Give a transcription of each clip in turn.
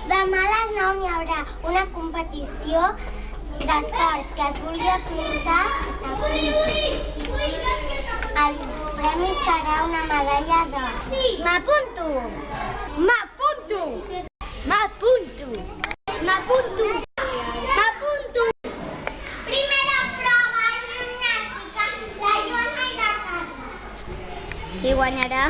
Demà a les 9 hi haurà una competició d'esport que es vulgui apuntar i s'apunti. El premi serà una medalla d'or. M'apunto! M'apunto! M'apunto! M'apunto! M'apunto! Primera prova gimnàstica, la Joana i la Carla. Qui guanyarà?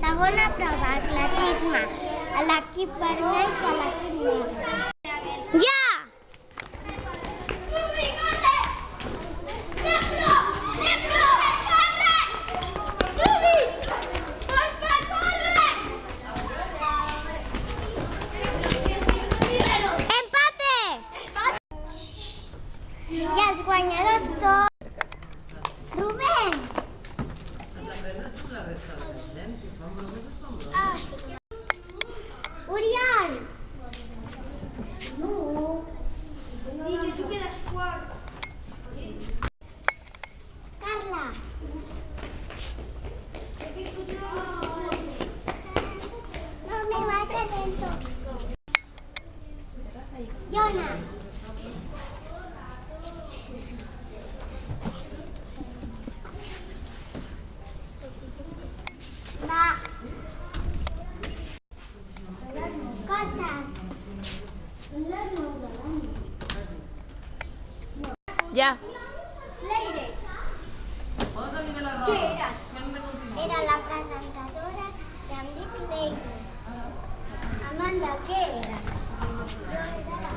Segona prova, atletisme. L'equip vermell i l'equip negre. Ja! Empate! I els guanyadors són Rubén. Oriol! No. Sí, que tu quedes quart. Carla! No me vas adentro. Jona! Va! Costa! Ja. Leire! Què era? Era la presentadora i em dic Leire. Amanda, què era? Jo era la